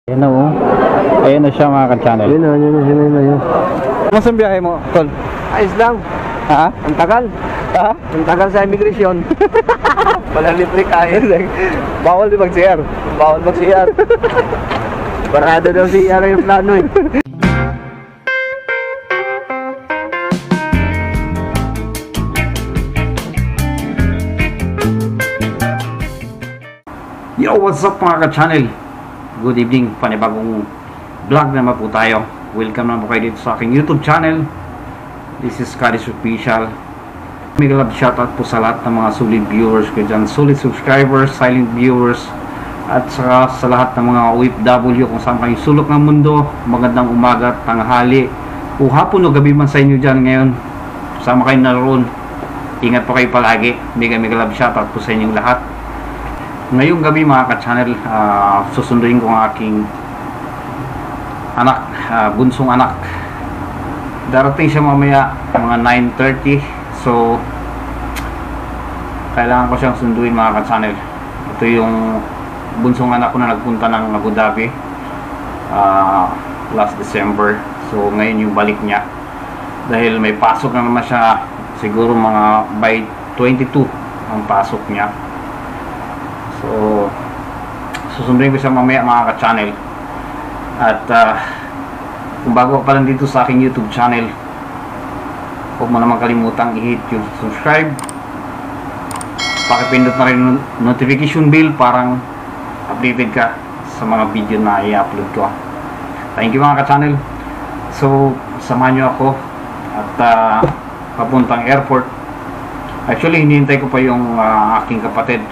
Ayan na oh. Ayan na siya mga ka-channel. Yun. Kamusta ang biyahe mo, Tol? Ayos lang. Ha? Ang tagal. Ha? Ang tagal sa immigration. Wala libre kain. Bawal di mag-CR. Bawal mag-CR. Parado daw CR yung plano eh. Yo, what's up mga ka-channel? Good evening, panibagong vlog naman po tayo. Welcome naman po kayo dito sa aking YouTube channel. This is Kadis Official. Mega love shoutout po sa lahat ng mga solid viewers ko dyan, solid subscribers, silent viewers, at saka sa lahat ng mga OFW kung saan kayo sulok ng mundo. Magandang umaga, tanghali, o hapon o gabi man sa inyo dyan ngayon. Sama kayo naroon. Ingat po kayo palagi. Mega love shoutout po sa inyong lahat. Ngayong gabi mga ka-channel, susunduin ko ang aking anak, bunsong anak. Darating siya mamaya mga 9:30. So kailangan ko siyang sunduin mga ka-channel. Ito yung bunsong anak ko na nagpunta ng Abu Dhabi last December. So ngayon yung balik niya, dahil may pasok na naman siya, siguro mga by 22 ang pasok niya. So susunduin ko siya mamaya mga ka-channel. At kung bago pa lang dito sa aking YouTube channel, huwag mo naman kalimutang i-hit yung subscribe, pakipindot na rin yung notification bell parang updated ka sa mga video na i-upload ko. Thank you mga ka-channel. So samahan nyo ako at papuntang airport. Actually hinihintay ko pa yung aking kapatid.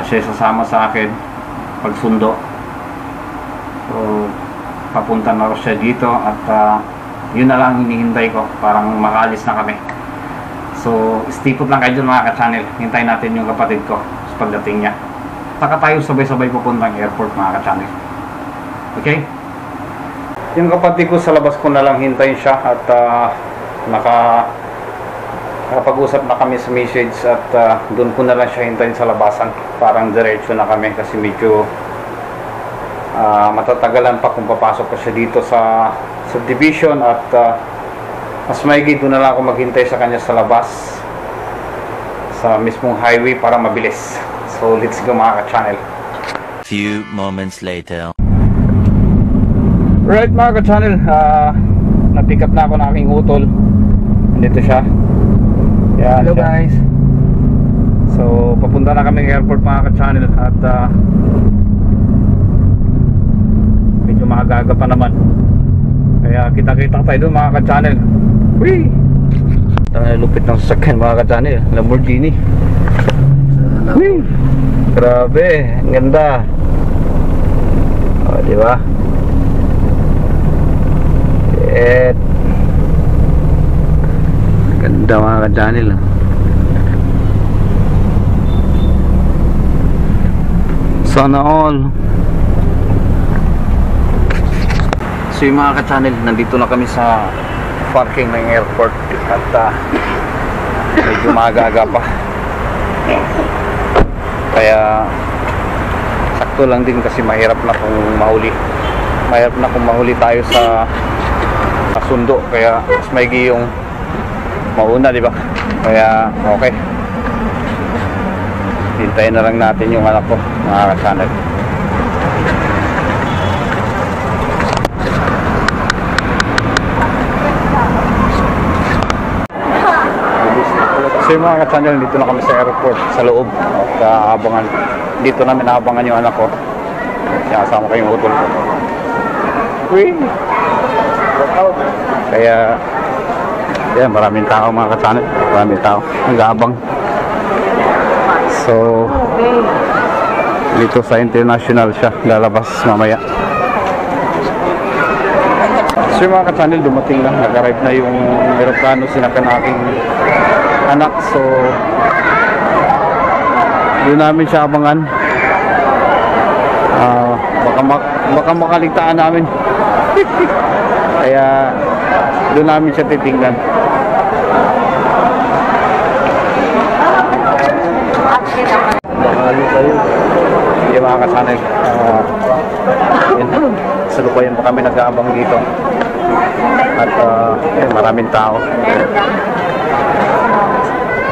Siya sasama sa akin pagsundo. So papunta na ako siya dito at yun na lang hinihintay ko, parang makaalis na kami. So stipot lang kayo dyan mga ka-channel. Hintayin natin yung kapatid ko sa pagdating niya. Saka tayo sabay-sabay papuntang airport mga ka-channel. Okay? Yung kapatid ko sa labas ko na lang hintayin siya at nakapag-usap na kami sa message at doon ko na lang siya hintayin sa labasan. Parang diretso na kami kasi medyo matatagalan pa kung papasok ko siya dito sa subdivision at mas maigi doon na lang ako maghintay sa kanya sa labas sa mismong highway para mabilis. So let's go mga ka-channel. Few moments later. Right mga ka-channel, na-pick up na ako ng aking utol. Nandito siya. Yan, Hello siya. guys. So papunta na kami ng airport mga ka-channel at medyo maaga pa naman, kaya kita-kita tayo doon mga ka-channel. Whee! Lupit ng sasakyan mga ka-channel, Lamborghini. Whee! Grabe, ang ganda. O, diba? Ganda mga ka-channel. Sana all. So yung mga ka-channel, nandito na kami sa parking ng airport at medyo maaga-aga pa, kaya sakto lang din kasi mahirap na kung mahuli tayo sa sundo, kaya mas maigi yung mauna, di ba? Kaya okay, hintayin na lang natin yung anak ko mga ka-channel. So yung mga ka-channel, dito na kami sa airport, sa loob, at dito namin naabangan yung anak ko. Kasama ko yung utol ko. Kaya yan, maraming tao mga ka-channel, maraming tao nag-aabang. So dito sa international siya lalabas mamaya. So yung mga ka-channel, dumating na, nag-arrive na yung aeroplano, sinakyan aking anak. So doon namin siya abangan. Baka makaligtaan namin. Kaya doon namin siya titingnan. Baka tayo. Sige mga ka-channel, kasalukuyan pa kami nag-aabang dito. At maraming tao.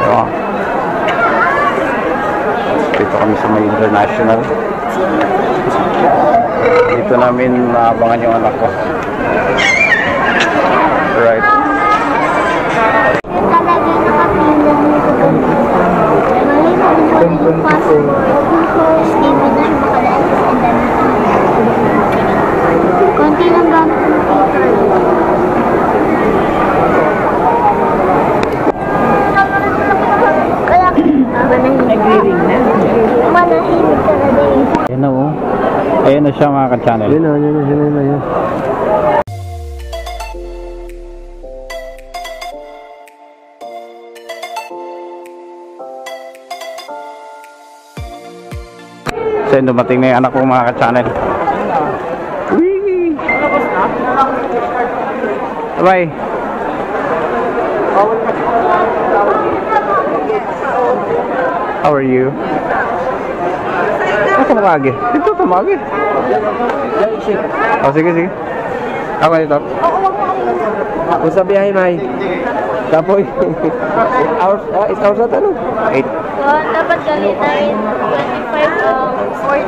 So, dito kami sa may international. Dito namin naabangan yung anak ko. Right. Konti lang gamit ng paper. Kaya nag-reading na. Manahimik ka na din. Ayan na oh. Ayan na siya mga ka-channel. Yun na. So yun, dumating na yung anak ko mga ka-channel. Whee! Bye! How are you? Ako tumagi. Dito tumagi. Oh, sige. Ako dito. Kung sa biyahe, May. Tapoy. 8 hours at ano? 8. Dapat galitain 25 40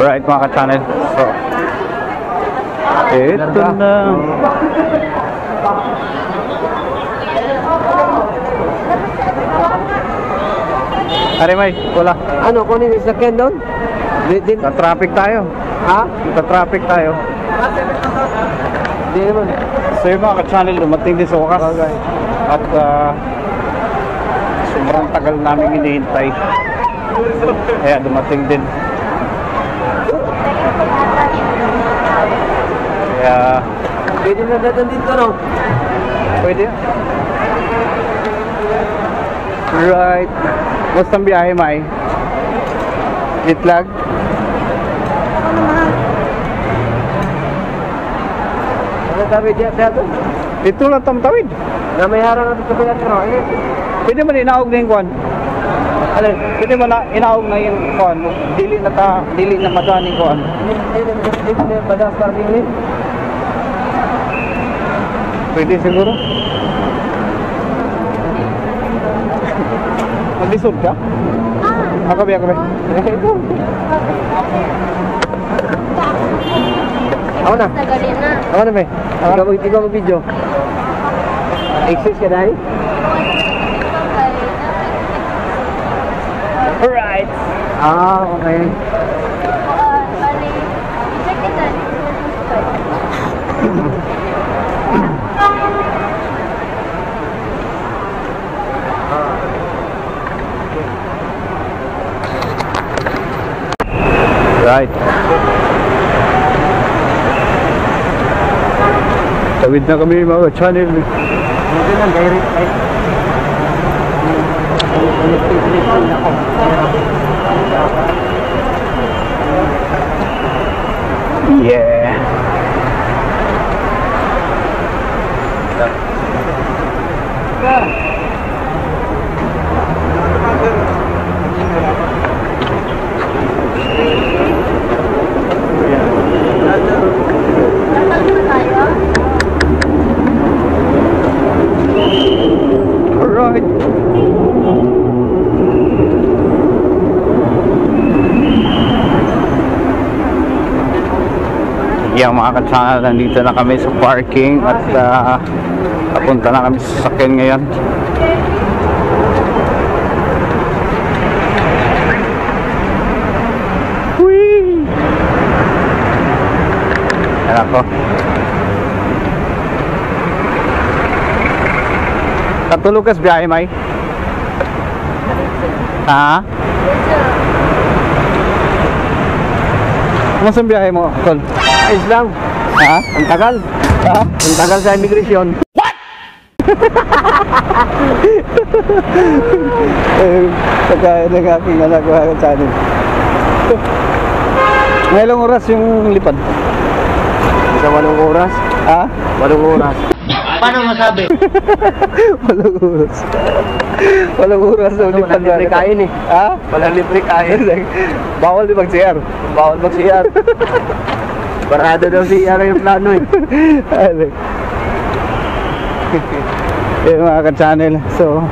Right mga ka-channel. So, ito na. Are May, wala. Ano, kunin yung sakyan doon? Sa-traffic tayo. Ha? Sa-traffic tayo. Hindi naman. So yung mga ka-channel, dumating din sa wakas. Okay. At sobrang tagal namin hinihintay. Kaya dumating din. Kaya Pwede na datan dito, no? pwede. Right. Basta ang biyahe, May. Itlag. Ano sabi diya sa ito? Ito lang tamtawid. Na may harang natin sa pinatiro. Pwede mo inaog na yung kuhan. Alin? Pwede mo na inaog na yung kuhan. Dili na madaning kuhan. Dito na badas parking ni. Pwede siguro. Mag-lisod ka? Ako ba? Ito. Ako na. Tagalin na. Ako na, May. Ikaw mag-video. Exercise ka dahil? Alright. Okay. Bali, check it out. Right. Tawid na kami mga channel. Ito lang, direct light. Yeah. Alright. Yeah, mga ka-channel, nandito na kami sa parking at napunta na kami sa sasakyan ngayon. Whee! Yan ako. Katulog ka sa biyahe, May? Ha? Ano sa biyahe mo, Tol? Ayos lang. Ha? Ang tagal. Ha? Ang tagal sa immigration. Pagkain ng aking anak ko sa atin. Ngayon oras yung lipad? Sa 8 oras. Ha? 8 oras. Paano masabi? Walang oras. Walang oras daw ni Walang libre kain eh. Ha? Walang libre kain. Bawal di mag-CR. Bawal mag-CR. Barado daw CR yung plano eh. Ano? Mga ka-channel. So,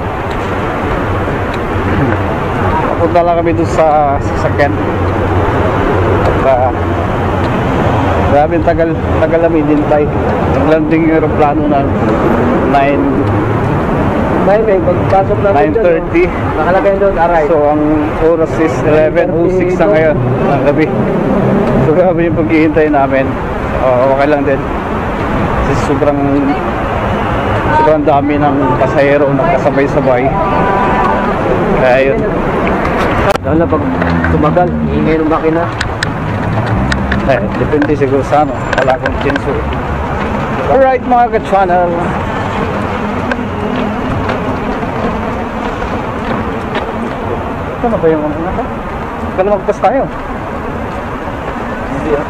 papunta lang kami doon sa sasakyan. At grabe tagal namin hintay. Ang landing yung aeroplano na May pagpasok namin dyan. 9:30. Nakalagay doon, arrive. So ang oras is 11:06 na ngayon ng gabi. So grabe yung paghihintay namin. Okay lang din. Kasi sobrang dami ng pasahero nagkasabay-sabay. Kaya yun. Lalo pag tumagal, ingay ng makina. Depende siguro sa ano. Wala akong chinso. Alright mga ka-channel. Ito na ba yung ano na ito? Kalamagpas tayo. Hindi ah.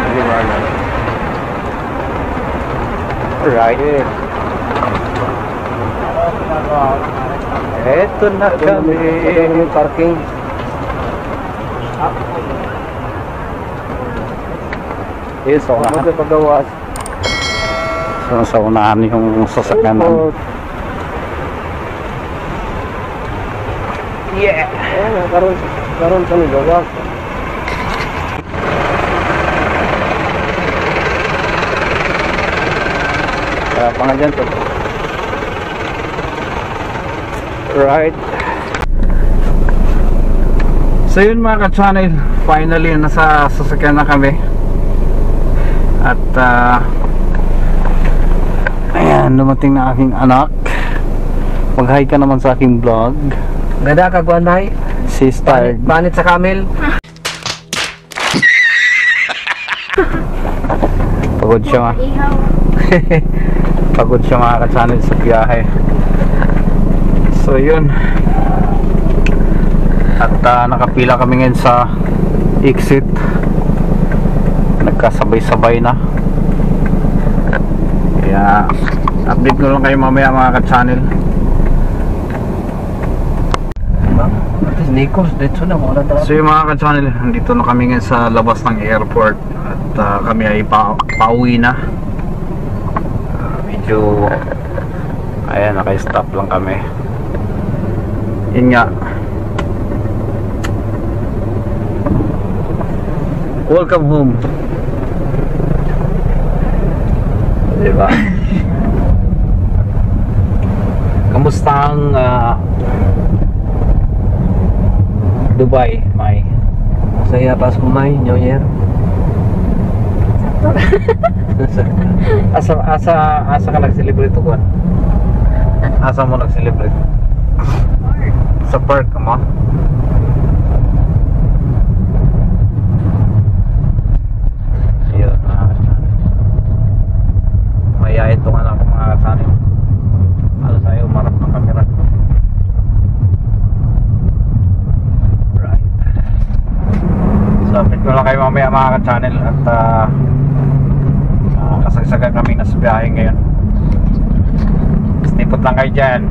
Hindi ba alam? Alright. Eto na kami. Yung parking. Yes, so Magpagawas. sa unahan yung sasakyan namin. Yeah. Karon kami gawas. Kaya pa nga dyan to. Right. So yun mga ka-channel, finally nasa sasakyan na kami. At ayan, dumating na aking anak. Mag-hi ka naman sa aking vlog. Ganda kagwanay. She's tired. Banit sa camel. Pagod siya nga. Pagod siya mga ka-channel sa biyahe. So yun. At nakapila kami ngayon sa exit. Nagkasabay-sabay na. Kaya update ko lang kayo mamaya mga ka-channel. Nikos, dito na wala talaga. So yung mga ka-channel, nandito na kami ngayon sa labas ng airport. At kami ay pauwi na. Medyo ayan, naka-stop lang kami. Yun nga, welcome home. Diba? Kamusta ang Dubai, May? Saya pas kumay, New Year. Asa ka nag-celebrate ko? Asa mo nag-celebrate? Sa park ka mo? Yun, maya ito nga lang mga kasanin. Ano sa'yo, umarap ng kamera. Right. So, update ko lang kayo mamaya mga ka-channel. At kasagsagan kami na sa biyahe ngayon. Snipot lang kayo dyan.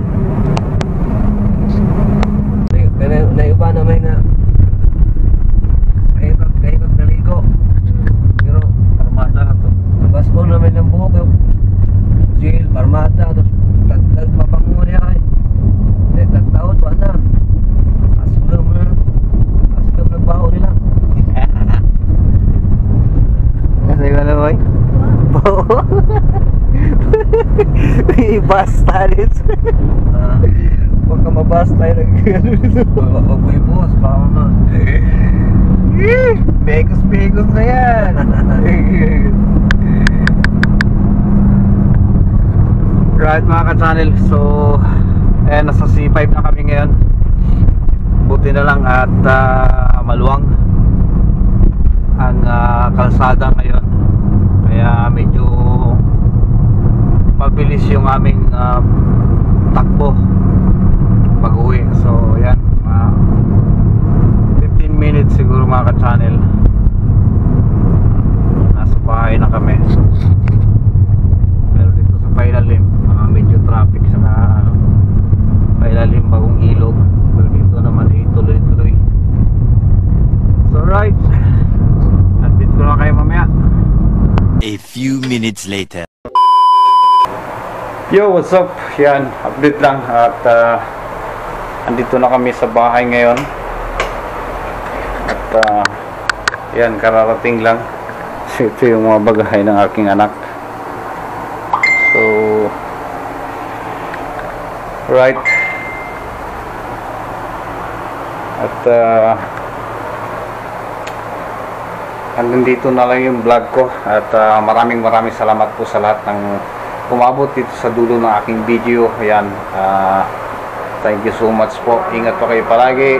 Naiba naman na kahit naligo. Pero Armada na to. basko naman ng buhok yung jail, parmada, tapos mapamuri ay tagtaon, wala na. Aslam nagbaho nila. Kasi ka na boy? Basta rin. Huwag ka mabasta tayo huwag mo ibuhos, baka ma Begos na yan. Right mga ka-channel, so nasa C5 na kami ngayon. Buti na lang at maluwang ang kalsada ngayon. Kaya medyo mabilis yung aming takbo pag-uwi. So yan, 15 minutes siguro mga ka-channel. Nasa bahay na kami. bagong ilog. Pero dito naman ay tuloy-tuloy. So right, nandito na kayo mamaya. A few minutes later. Yo, what's up? Yan, update lang. At andito na kami sa bahay ngayon. At yan, kararating lang. So, ito yung mga bagahay ng aking anak. So right. At hanggang dito na lang yung vlog ko. At maraming salamat po sa lahat ng umabot dito sa dulo ng aking video. Ayan, thank you so much po. Ingat po kayo palagi.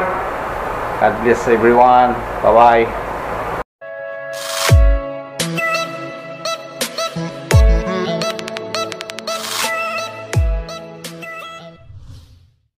God bless everyone. Bye bye.